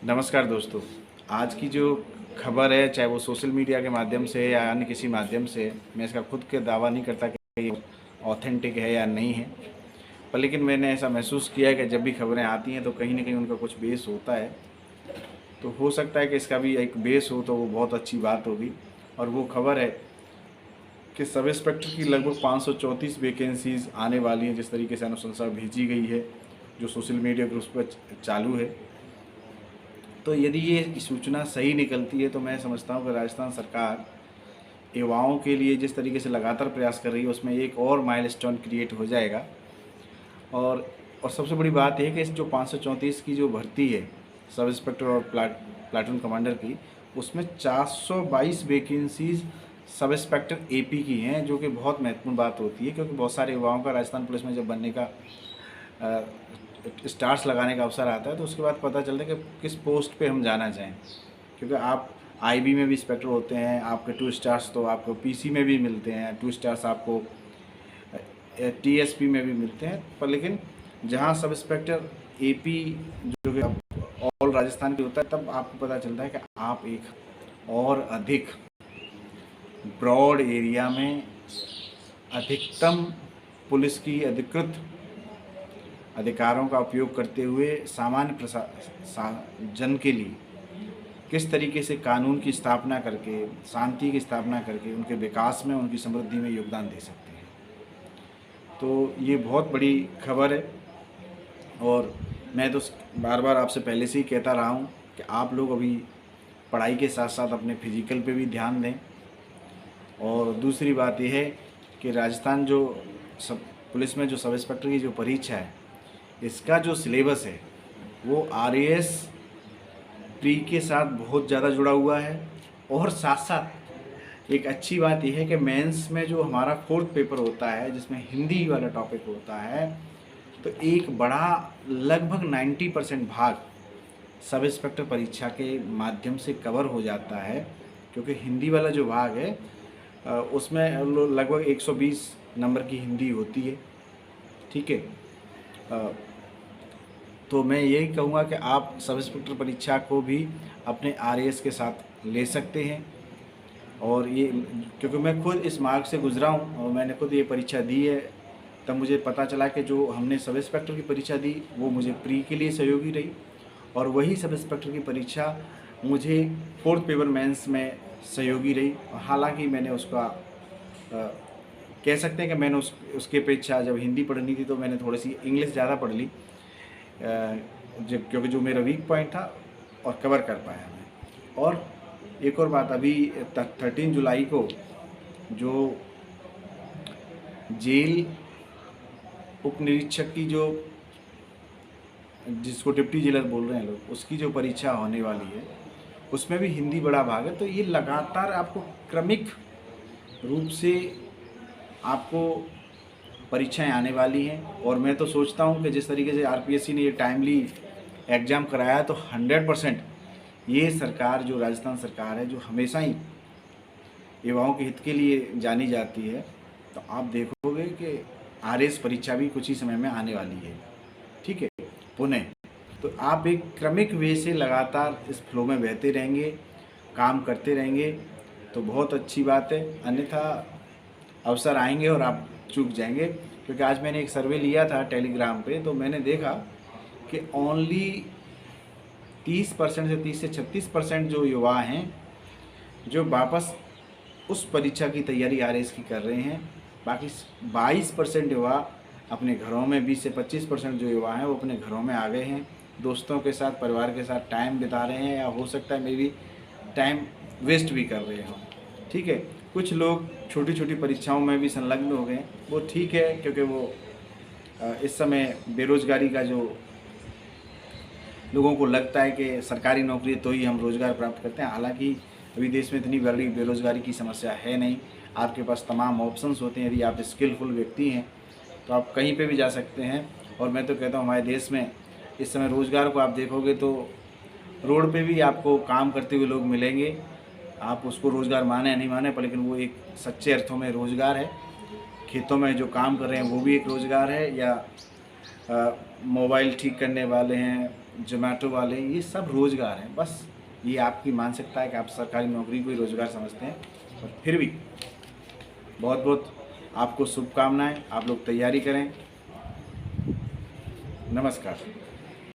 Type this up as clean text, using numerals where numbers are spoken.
नमस्कार दोस्तों। आज की जो खबर है, चाहे वो सोशल मीडिया के माध्यम से या अन्य किसी माध्यम से, मैं इसका खुद के दावा नहीं करता कि ये ऑथेंटिक है या नहीं है, पर लेकिन मैंने ऐसा महसूस किया है कि जब भी खबरें आती हैं तो कहीं ना कहीं उनका कुछ बेस होता है। तो हो सकता है कि इसका भी एक बेस हो तो वो बहुत अच्छी बात होगी। और वो खबर है कि सब इंस्पेक्टर की लगभग 534 वैकेंसीज आने वाली हैं, जिस तरीके से अनुशंसा भेजी गई है, जो सोशल मीडिया ग्रुप्स पर चालू है। तो यदि ये सूचना सही निकलती है तो मैं समझता हूँ कि राजस्थान सरकार युवाओं के लिए जिस तरीके से लगातार प्रयास कर रही है, उसमें एक और माइलस्टोन क्रिएट हो जाएगा। और सबसे बड़ी बात यह है कि इस जो 534 की जो भर्ती है सब इंस्पेक्टर और प्लाटून कमांडर की, उसमें 422 वैकेंसीज सब इंस्पेक्टर एपी की हैं, जो कि बहुत महत्वपूर्ण बात होती है, क्योंकि बहुत सारे युवाओं का राजस्थान पुलिस में जब बनने का स्टार्स लगाने का अवसर आता है तो उसके बाद पता चलता है कि किस पोस्ट पे हम जाना चाहें। क्योंकि आप आईबी में भी इंस्पेक्टर होते हैं, आपके 2 स्टार्स तो आपको पीसी में भी मिलते हैं, 2 स्टार्स आपको टीएसपी में भी मिलते हैं, पर लेकिन जहां सब इंस्पेक्टर एपी जो कि ऑल राजस्थान की होता है, तब आपको पता चलता है कि आप एक और अधिक ब्रॉड एरिया में अधिकतम पुलिस की अधिकृत अधिकारों का उपयोग करते हुए सामान्य जन के लिए किस तरीके से कानून की स्थापना करके, शांति की स्थापना करके उनके विकास में, उनकी समृद्धि में योगदान दे सकते हैं। तो ये बहुत बड़ी खबर है। और मैं तो बार बार आपसे पहले से ही कहता रहा हूँ कि आप लोग अभी पढ़ाई के साथ साथ अपने फिजिकल पे भी ध्यान दें। और दूसरी बात यह है कि राजस्थान जो सब पुलिस में जो सब इंस्पेक्टर की जो परीक्षा है, इसका जो सिलेबस है वो आरएएस प्री के साथ बहुत ज़्यादा जुड़ा हुआ है। और साथ साथ एक अच्छी बात यह है कि मेंस में जो हमारा 4th पेपर होता है, जिसमें हिंदी वाला टॉपिक होता है, तो एक बड़ा लगभग 90% भाग सब इंस्पेक्टर परीक्षा के माध्यम से कवर हो जाता है। क्योंकि हिंदी वाला जो भाग है उसमें लगभग 120 नंबर की हिंदी होती है। ठीक है। तो मैं यही कहूँगा कि आप सब इंस्पेक्टर परीक्षा को भी अपने आरएएस के साथ ले सकते हैं। और ये क्योंकि मैं खुद इस मार्ग से गुजरा हूँ और मैंने खुद ये परीक्षा दी है, तब मुझे पता चला कि जो हमने सब इंस्पेक्टर की परीक्षा दी वो मुझे प्री के लिए सहयोगी रही, और वही सब इंस्पेक्टर की परीक्षा मुझे 4th पेपर मेंस में सहयोगी रही। हालांकि मैंने उसका कह सकते हैं कि मैंने उसके अपेक्षा जब हिंदी पढ़नी थी तो मैंने थोड़ी सी इंग्लिश ज़्यादा पढ़ ली, क्योंकि जो मेरा वीक पॉइंट था और कवर कर पाया मैं। और एक और बात, अभी 13 जुलाई को जो जेल उप निरीक्षक की जो, जिसको डिप्टी जेलर बोल रहे हैं लोग, उसकी जो परीक्षा होने वाली है, उसमें भी हिंदी बड़ा भाग है। तो ये लगातार आपको क्रमिक रूप से आपको परीक्षाएं आने वाली हैं। और मैं तो सोचता हूं कि जिस तरीके से आरपीएससी ने ये टाइमली एग्ज़ाम कराया है, तो 100% ये सरकार, जो राजस्थान सरकार है, जो हमेशा ही युवाओं के हित के लिए जानी जाती है, तो आप देखोगे कि आरएस परीक्षा भी कुछ ही समय में आने वाली है। ठीक है, पुणे। तो आप एक क्रमिक वे से लगातार इस फ्लो में बहते रहेंगे, काम करते रहेंगे, तो बहुत अच्छी बात है। अन्यथा अवसर आएंगे और आप चूक जाएंगे। क्योंकि आज मैंने एक सर्वे लिया था टेलीग्राम पे, तो मैंने देखा कि ओनली 30% से 30 से 36% जो युवा हैं जो वापस उस परीक्षा की तैयारी आरएएस की कर रहे हैं। बाकी 22% युवा अपने घरों में, 20 से 25% जो युवा हैं वो अपने घरों में आ गए हैं, दोस्तों के साथ, परिवार के साथ टाइम बिता रहे हैं, या हो सकता है मे बी टाइम वेस्ट भी कर रहे हों। ठीक है, कुछ लोग छोटी छोटी परीक्षाओं में भी संलग्न हो गए, वो ठीक है, क्योंकि वो इस समय बेरोज़गारी का जो लोगों को लगता है कि सरकारी नौकरी तो ही हम रोज़गार प्राप्त करते हैं। हालांकि अभी देश में इतनी बड़ी बेरोज़गारी की समस्या है नहीं, आपके पास तमाम ऑप्शंस होते हैं। यदि आप स्किलफुल व्यक्ति हैं तो आप कहीं पे भी जा सकते हैं। और मैं तो कहता हूँ हमारे देश में इस समय रोज़गार को आप देखोगे तो रोड पे भी आपको काम करते हुए लोग मिलेंगे। आप उसको रोज़गार माने या नहीं माने, पर लेकिन वो एक सच्चे अर्थों में रोज़गार है। खेतों में जो काम कर रहे हैं वो भी एक रोज़गार है, या मोबाइल ठीक करने वाले हैं, जोमेटो वाले हैं, ये सब रोज़गार हैं। बस ये आपकी मानसिकता है कि आप सरकारी नौकरी को ही रोज़गार समझते हैं। और फिर भी बहुत बहुत आपको शुभकामनाएं, आप लोग तैयारी करें। नमस्कार।